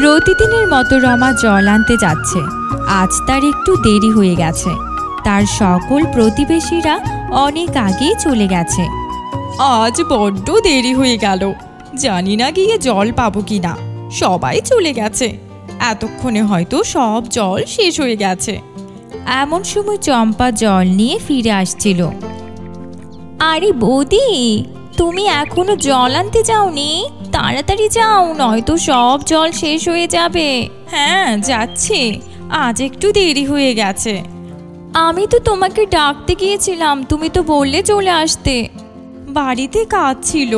প্রতিদিনের মতো রমা জল আনতে যাচ্ছে। আজ তার একটু দেরি হয়ে গেছে। তার সকল প্রতিবেশীরা অনেক আগেই চলে গেছে। আজ বড্ড দেরি হয়ে গেল, জানি না গিয়ে জল পাবো কিনা। সবাই চলে গেছে, এতক্ষণে হয়তো সব জল শেষ হয়ে গেছে। এমন সময় চম্পা জল নিয়ে ফিরে আসছিল। আরে বৌদি, তুমি এখনো জল আনতে যাওনি? তাড়াতাড়ি যাও, নয়তো সব জল শেষ হয়ে যাবে। হ্যাঁ যাচ্ছি, আজ একটু দেরি হয়ে গেছে। আমি তো তোমাকে ডাকতে গিয়েছিলাম, তুমি তো বললে চলে আসতে। বাড়িতে কাজ ছিল।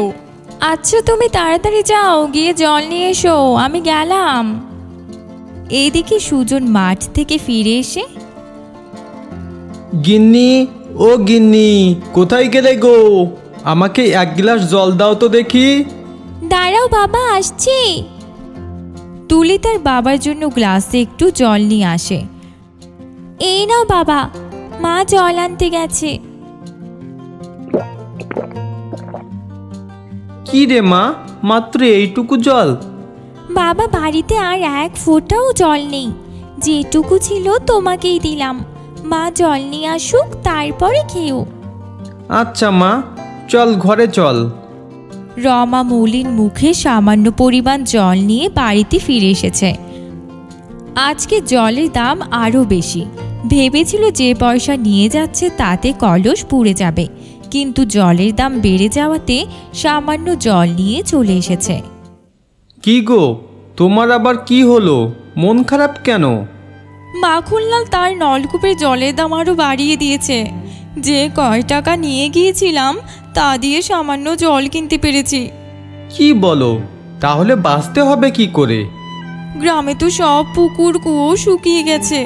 আচ্ছা তুমি তাড়াতাড়ি যাও, গিয়ে জল নিয়ে এসো, আমি গেলাম। এইদিকে সুজন মাঠ থেকে ফিরে এসে, গিন্নি, ও গিন্নি, কোথায় গেলে গো? আমাকে এক গ্লাস জল দাও তো দেখি। দাঁড়াও বাবা, আসছি। তুলি তার বাবার জন্য গ্লাসে একটু জল নিয়ে আসে। এই নাও বাবা, মা জল আনতে গেছে। কি রে মা, মাত্র এইটুকু জল? বাবা বাড়িতে আর এক ফোঁটাও জল নেই, যেটুকু ছিল তোমাকেই দিলাম। মা জল নিয়ে আসুক, তারপরে খেও। আচ্ছা মা, চল ঘরে চল। রমা মলিন মুখে সামান্য পরিমাণ জল নিয়ে বাড়িতে ফিরে এসেছে। আজকে জলের দাম আরও বেশি। ভেবেছিল যে পয়সা নিয়ে যাচ্ছে তাতে কলস পুড়ে যাবে, কিন্তু জলের দাম বেড়ে যাওয়াতে সামান্য জল নিয়ে চলে এসেছে। কি গো, তোমার আবার কি হলো? মন খারাপ কেন? মাখনলাল তার নলকূপের জলের দাম আরও বাড়িয়ে দিয়েছে। যে কয় টাকা নিয়ে গিয়েছিলাম তা দিয়ে সামান্য জল কিনতে পেরেছি। কি বলো? তাহলে বাঁচতে হবে কি করে? গ্রামে তো সব পুকুর কুয়ো শুকিয়ে গেছে,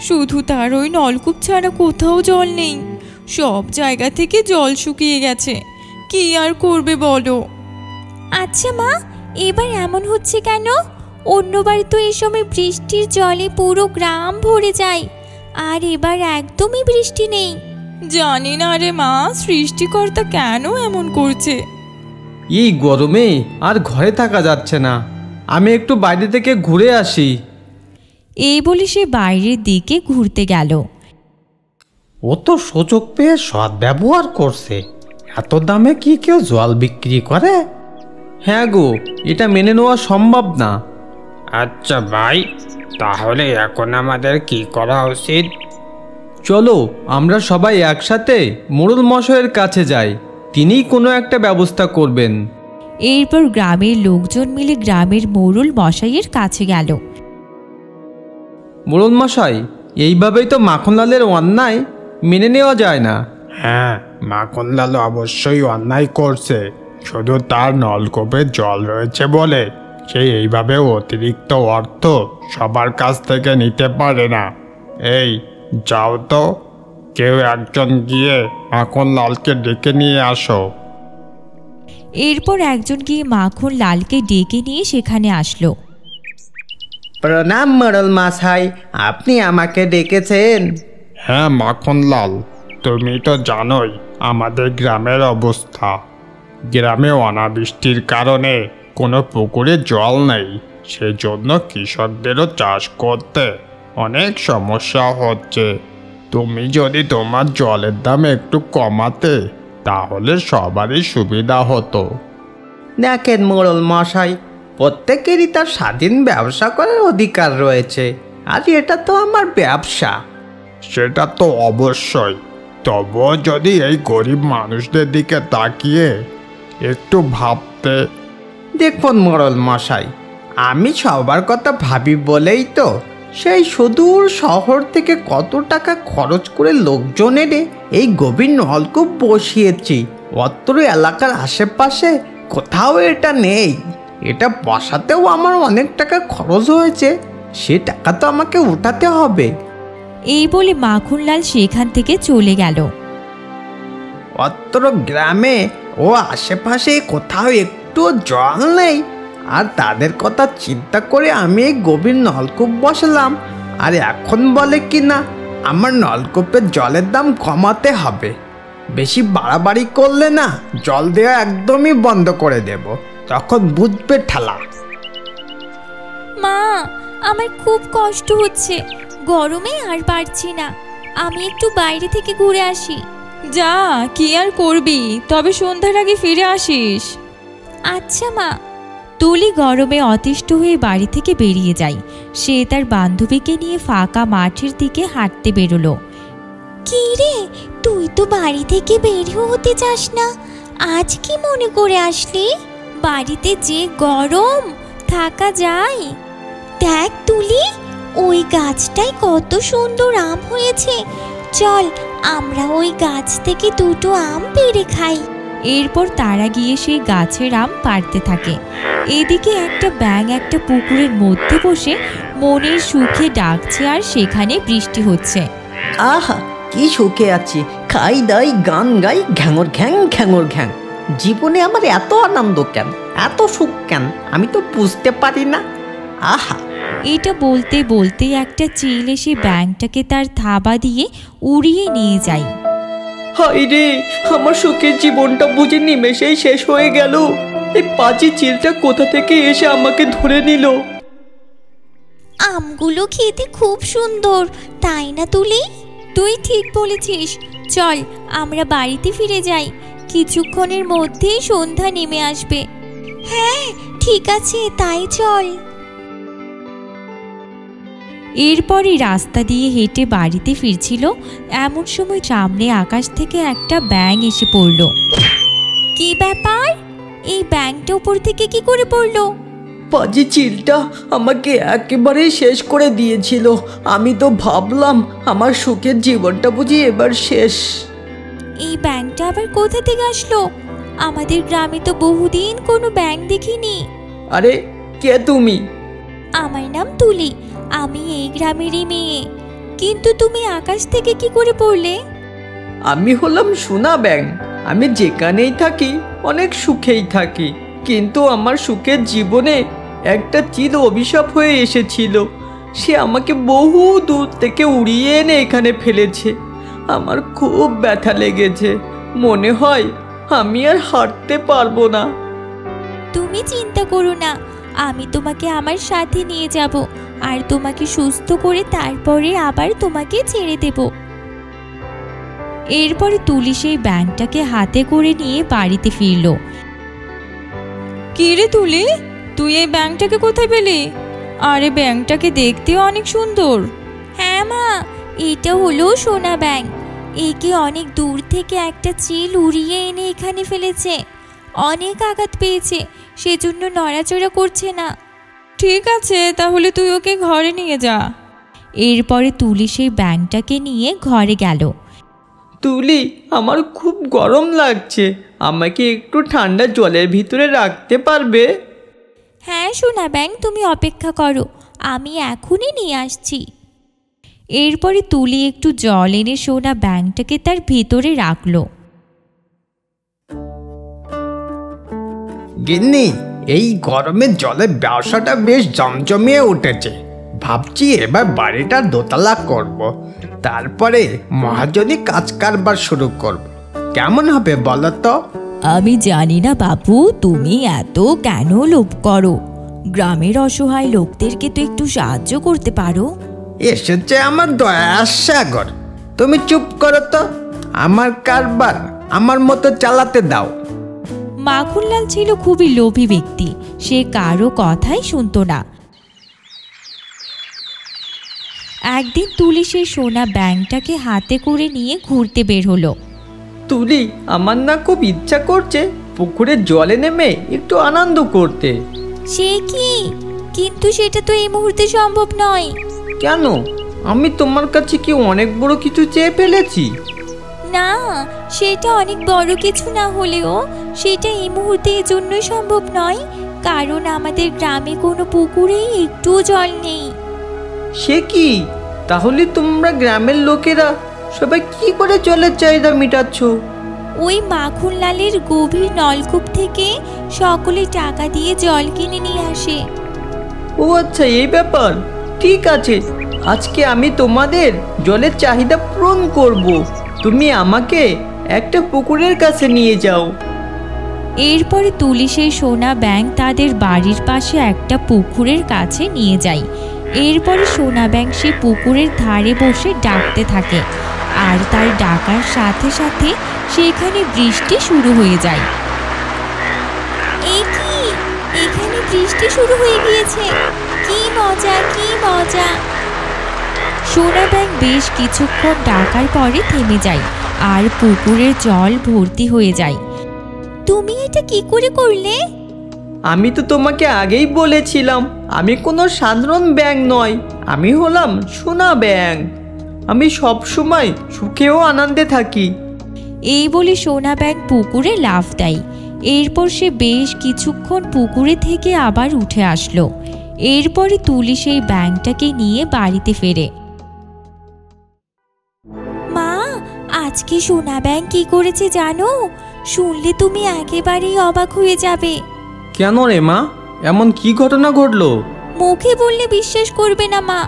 শুধু তার ওই নলকূপ ছাড়া কোথাও জল নেই। সব জায়গা থেকে জল শুকিয়ে গেছে, কি আর করবে বলো? আচ্ছা মা, এবার এমন হচ্ছে কেন? অন্যবার তো এই সময় বৃষ্টির জলে পুরো গ্রাম ভরে যায়, আর এবার একদমই বৃষ্টি নেই। জানি না রে মা, সৃষ্টিকর্তা কেন এমন করছে। এই গরমে আর ঘরে থাকা যাচ্ছে না, আমি একটু বাইরে থেকে ঘুরে আসি। এই বলে সে বাইরের দিকে ঘুরতে গেল। ও তো সুযোগ পেয়ে সৎ ব্যবহার করছে। এত দামে কি কেউ জল বিক্রি করে? হ্যাঁ গো, এটা মেনে নেওয়া সম্ভব না। আচ্ছা ভাই, তাহলে এখন আমাদের কি করা উচিত? চলো আমরা সবাই একসাথে মোড়ল মশাইয়ের কাছে যাই, তিনিই কোনো একটা ব্যবস্থা করবেন। এরপর গ্রামের লোকজন মিলে গ্রামের মোড়ল মশাইয়ের কাছে গেল। মোড়ল মশাই, এইভাবেই তো মাখনলালের অন্যায় মেনে নেওয়া যায় না। হ্যাঁ, মাখনলাল অবশ্যই অন্যায় করছে। শুধু তার নলকূপে জল রয়েছে বলে সে এইভাবে অতিরিক্ত অর্থ সবার কাছ থেকে নিতে পারে না। এই যাও তো, কেউ একজন গিয়ে মাখনলালকে ডেকে নিয়ে আসো। এরপর একজন গিয়ে মাখনলালকে ডেকে নিয়ে সেখানে আসলো। প্রণাম মোড়ল মশাই, আপনি আমাকে ডেকেছেন? হ্যাঁ মাখনলাল, তুমি তো জানোই আমাদের গ্রামের অবস্থা। গ্রামে অনাবৃষ্টির কারণে কোনো পুকুরে জল নেই, সেজন্য কৃষকদেরও চাষ করতে অনেক সমস্যা হচ্ছে। তুমি যদি তোমার জলের দাম একটু কমাতে তাহলে সবারই সুবিধা হতো। দেখেন মোড়ল মশাই, প্রত্যেকেরই তার স্বাধীন ব্যবসা করার অধিকার রয়েছে, আর এটা তো আমার ব্যবসা। সেটা তো অবশ্যই, তবুও যদি এই গরিব মানুষদের দিকে তাকিয়ে একটু ভাবতে। দেখুন মোড়ল মশাই, আমি সবার কথা ভাবি বলেই তো সেই সুদূর শহর থেকে কত টাকা খরচ করে লোকজন এনে এই গভীর নলকূপ বসিয়েছি। অত্র এলাকার আশেপাশে কোথাও এটা নেই। এটা বসাতেও আমার অনেক টাকা খরচ হয়েছে, সে টাকা তো আমাকে উঠাতে হবে। এই বলে মাখনলাল সেখান থেকে চলে গেল। অত্র গ্রামে ও আশেপাশে কোথাও একটু জল নেই, আর তাদের কথা চিন্তা করে আমি এই গভীর নলকূপ বসালাম, আর এখন বলে কি না আমার নলকূপের জলের দাম কমাতে হবে। বেশি বাড়াবাড়ি করলে না জল দেওয়া একদমই বন্ধ করে দেব, তখন বুঝবে ঠেলা। মা, আমার খুব কষ্ট হচ্ছে, গরমে আর পারছি না, আমি একটু বাইরে থেকে ঘুরে আসি। যা, কি আর করবি, তবে সন্ধ্যার আগে ফিরে আসিস। আচ্ছা মা। তুলি গরমে অতিষ্ঠ হয়ে বাড়ি থেকে বেরিয়ে যায়। সে তার বান্ধবীকে নিয়ে ফাঁকা মাঠের দিকে হাঁটতে বেরোলো। কি রে, তুই তো বাড়ি থেকে বের হতে চাস না, আজ কি মনে করে আসলি? বাড়িতে যে গরম, থাকা যায়? দেখ তুলি, ওই গাছটায় কত সুন্দর আম হয়েছে, চল আমরা ওই গাছ থেকে দুটো আম পেড়ে খাই। এরপর তারা গিয়ে সেই গাছের আম পাড়তে থাকে। এদিকে একটা ব্যাঙ একটা পুকুরের মধ্যে বসে মনের সুখে ডাকছে, আর সেখানে বৃষ্টি হচ্ছে। আহা, কি সুখে আছি, খাই দাই গান গাই, ঘ্যাঙর ঘ্যাং ঘ্যাঙর ঘ্যাং। জীবনে আমার এত আনন্দ কেন, এত সুখ কেন, আমি তো বুঝতে পারি না। আহা। এটা বলতে বলতে একটা চিল এসে ব্যাঙটাকে তার থাবা দিয়ে উড়িয়ে নিয়ে যায়। হায় রে, আমার সুখের জীবনটা বুঝে নিমেষেই শেষ হয়ে গেল। এই পাজি চিলটা কোথা থেকে এসে আমাকে ধরে নিল। আমগুলো খেতে খুব সুন্দর, তাই না তুলি? তুই ঠিক বলেছিস, চল আমরা বাড়িতে ফিরে যাই, কিছুক্ষণের মধ্যেই সন্ধ্যা নেমে আসবে। হ্যাঁ ঠিক আছে, তাই চল। এরপরই রাস্তা দিয়ে হেঁটে বাড়িতে ফিরছিল, এমন সময় সামনে আকাশ থেকে একটা ব্যাঙ এসে পড়ল। কি ব্যাপার, এই ব্যাঙটা উপর থেকে কি করে পড়লো? পাজি চিলটা আমাকে একেবারে শেষ করে দিয়েছিল। আমি তো ভাবলাম আমার সুখের জীবনটা বুঝি এবার শেষ। এই ব্যাঙটা আবার কোথা থেকে আসলো? আমাদের গ্রামে তো বহুদিন কোনো ব্যাঙ দেখিনি। আরে কে তুমি? আমার নাম তুলি, আমি এই গ্রামেরই মেয়ে। কিন্তু তুমি আকাশ থেকে কি করে পড়লে? আমি হলাম সোনা ব্যাঙ। আমি যেখানেই থাকি অনেক সুখেই থাকি, কিন্তু আমার সুখের জীবনে একটা চিল অভিশাপ হয়ে এসেছিল। সে আমাকে বহু দূর থেকে উড়িয়ে এনে এখানে ফেলেছে। আমার খুব ব্যথা লেগেছে, মনে হয় আমি আর হাঁটতে পারবো না। তুমি চিন্তা করো না, আমি তোমাকে আমার সাথে নিয়ে যাব, আর তোমাকে সুস্থ করে তারপরে আবার তোমাকে ছেড়ে দেব। এরপরে তুলি সেই ব্যাঙটাকে হাতে করে নিয়ে বাড়িতে ফিরল। কি রে তুলি, তুই এই ব্যাঙটাকে কোথায় পেলি? আরে ব্যাঙটাকে দেখতেও অনেক সুন্দর। হ্যাঁ মা, এটা হলো সোনা ব্যাঙ। একে অনেক দূর থেকে একটা চিল উড়িয়ে এনে এখানে ফেলেছে। অনেক আঘাত পেয়েছে, সেজন্য নড়াচড়া করছে না। ঠিক আছে, তাহলে তুই ওকে ঘরে নিয়ে যা। এরপরে তুলি সেই ব্যাঙটাকে নিয়ে ঘরে গেল। তুলি, আমার খুব গরম লাগছে, আমাকে একটু ঠান্ডা জলের ভিতরে রাখতে পারবে? হ্যাঁ সোনা ব্যাঙ, তুমি অপেক্ষা করো, আমি এখনই নিয়ে আসছি। এরপরে তুলি একটু জল এনে সোনা ব্যাঙটাকে তার ভিতরে রাখলো। গিন্নি, এই গরমে জলের ব্যবসাটা বেশ জমজমিয়ে উঠেছে। ভাবছি এবার বাড়িটা দোতলা করব, তারপরে মহাজনী কাজ কারবার শুরু করব। কেমন হবে বলো তো? আমি জানি না বাপু, তুমি এত কেন লোভ করো? গ্রামের অসহায় লোকদেরকে তো একটু সাহায্য করতে পারো। এসেছে আমার দয়ার সাগর, তুমি চুপ করো তো, আমার কারবার আমার মতো চালাতে দাও। মাখনলাল ছিল খুবই লোভী ব্যক্তি, সে কারো কথাই শুনতো না। একদিন তুলি সেই সোনা ব্যাঙটাকে হাতে করে নিয়ে ঘুরতে বের হলো। তুলি, আমার না খুব ইচ্ছা করছে পুকুরে জলে নেমে একটু আনন্দ করতে। সে কি? কিন্তু সেটা তো এই মুহূর্তে সম্ভব নয়। কেন? আমি তোমার কাছে কি অনেক বড় কিছু চেয়ে ফেলেছি? না, সেটা অনেক বড় কিছু না হলেও সেটা এই মুহূর্তে এই জন্যই সম্ভব নয়, কারণ আমাদের গ্রামে কোনো পুকুরেই একটুও জল নেই। সে কি? তাহলে তোমরা গ্রামের লোকেরা সবাই কি করে জলের চাহিদা মেটাচ্ছ? ওই মাখনলালের গভীর নলকূপ থেকে সকলে টাকা দিয়ে জল কিনে নিয়ে আসে। ও আচ্ছা, এই ব্যাপার। ঠিক আছে, আজকে আমি তোমাদের জলের চাহিদা পূরণ করব। তুমি আমাকে একটা পুকুরের কাছে নিয়ে যাও। এরপরে তুলি সেই সোনা ব্যাঙ তাদের বাড়ির পাশে একটা পুকুরের কাছে নিয়ে যায়। এরপরে সোনা ব্যাঙ সে পুকুরের ধারে বসে ডাকতে থাকে, আর তার ডাকার সাথে সাথে সেখানে বৃষ্টি শুরু হয়ে যায়। এখানে বৃষ্টি শুরু হয়ে গিয়েছে, কি মজা কি মজা। সোনা ব্যাঙ বেশ কিছুক্ষণ ডাকার পরে থেমে যায়, আর পুকুরের জল ভর্তি হয়ে যায়। তুমি এটা কি করে করলে? আমি তো তোমাকে আগেই বলেছিলাম আমি কোনো সাধারণ ব্যাঙ নয়, আমি হলাম সোনা ব্যাঙ। আমি সব সময় সুখে ও আনন্দে থাকি। এই বলে সোনা ব্যাঙ পুকুরে লাফ দেয়। এরপর সে বেশ কিছুক্ষণ পুকুরে থেকে আবার উঠে আসলো। এরপরে তুলি সেই ব্যাঙটাকে নিয়ে বাড়িতে ফেরে। মা, আজকে সোনা ব্যাঙ কি করেছে জানো? শুনলে তুমি একেবারেই অবাক হয়ে যাবে। কেন রে মা, এমন কি ঘটনা ঘটলো? মুখে বললে বিশ্বাস করবে না মা,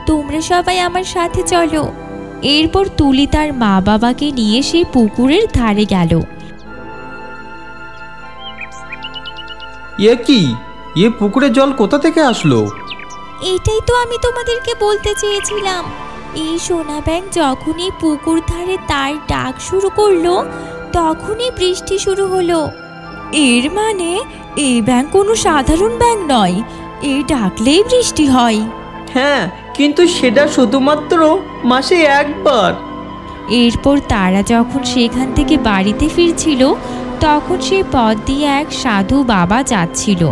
তোমরা সবাই আমার সাথে চলো। এরপর তুলি তার মা বাবাকে নিয়ে সেই পুকুরের ধারে গেল। এ কি, এ পুকুরে জল কোথা থেকে আসলো? এটাই তো আমি তোমাদেরকে বলতে চেয়েছিলাম। এই সোনা ব্যাঙ যখনই পুকুর ধারে তার ডাক শুরু করলো, তখনই বৃষ্টি শুরু হলো। এর মানে এই ব্যাঙ কোনো সাধারণ ব্যাঙ নয়, এই ডাকলেই বৃষ্টি হয়। হ্যাঁ, কিন্তু সেটা শুধুমাত্র মাসে একবার। এরপর তারা যখন সেখান থেকে বাড়িতে ফিরছিল, তখন সেই পথ দিয়ে এক সাধু বাবা যাচ্ছিল।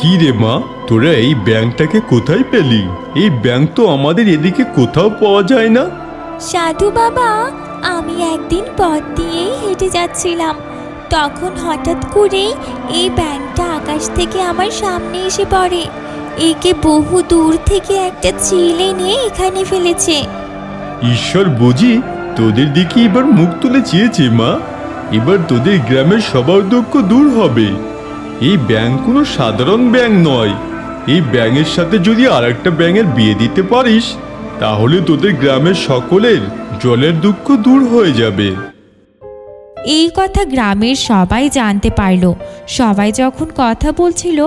কি রে মা, তোরা এই ব্যাঙটাকে কোথায় পেলি? এই ব্যাঙ তো আমাদের এদিকে কোথাও পাওয়া যায় না। সাধু বাবা, আমি একদিন পথ দিয়েই হেঁটে যাচ্ছিলাম, তখন হঠাৎ করেই এই ব্যাঙটা আকাশ থেকে আমার সামনে এসে পড়ে। একে বহু দূর থেকে একটা চিল এনে এখানে ফেলেছে। ঈশ্বর বুঝি তোদের দিকে এবার মুখ তুলে চেয়েছে মা। এবার তোদের গ্রামের সবার দুঃখ দূর হবে। এই ব্যাঙ কোনো সাধারণ ব্যাঙ নয়। এই ব্যাঙের সাথে যদি আরেকটা ব্যাঙের বিয়ে দিতে পারিস, তাহলে তোদের গ্রামের সকলের জলের দুঃখ দূর হয়ে যাবে। এই কথা গ্রামের সবাই জানতে পারল। সবাই যখন কথা বলছিল,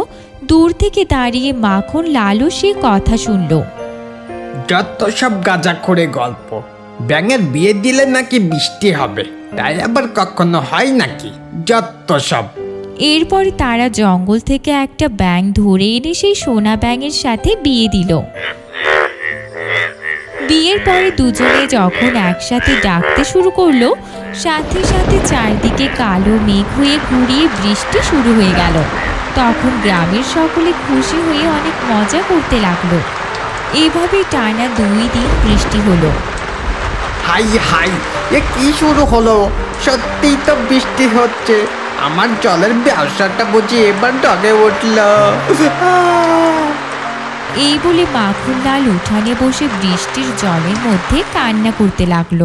দূর থেকে দাঁড়িয়ে মাখন লালু সে কথা শুনল। যত সব গাঁজাখোরে গল্প, ব্যাঙের বিয়ে দিলে নাকি বৃষ্টি হবে, তাই আবার কখনো হয় নাকি? যত সব। এরপরে তারা জঙ্গল থেকে একটা ব্যাঙ ধরে এনে সেই সোনা ব্যাঙের সাথে বিয়ে দিল। বিয়ের পরে দুজনে যখন একসাথে ডাকতে শুরু করলো, সাথে সাথে চারদিকে কালো মেঘ হয়ে ঘুরিয়ে বৃষ্টি শুরু হয়ে গেল। তখন গ্রামের সকলে খুশি হয়ে অনেক মজা করতে লাগলো। এভাবে টানা 2 দিন বৃষ্টি হলো। হাই হাই, এ কি শুরু হলো? সত্যিই তো বৃষ্টি হচ্ছে। আমার জলের ব্যবসাটা বুঝি এবার ডগে উঠল। এই বলে মাখনলাল উঠানে বসে বৃষ্টির জলের মধ্যে কান্না করতে লাগলো।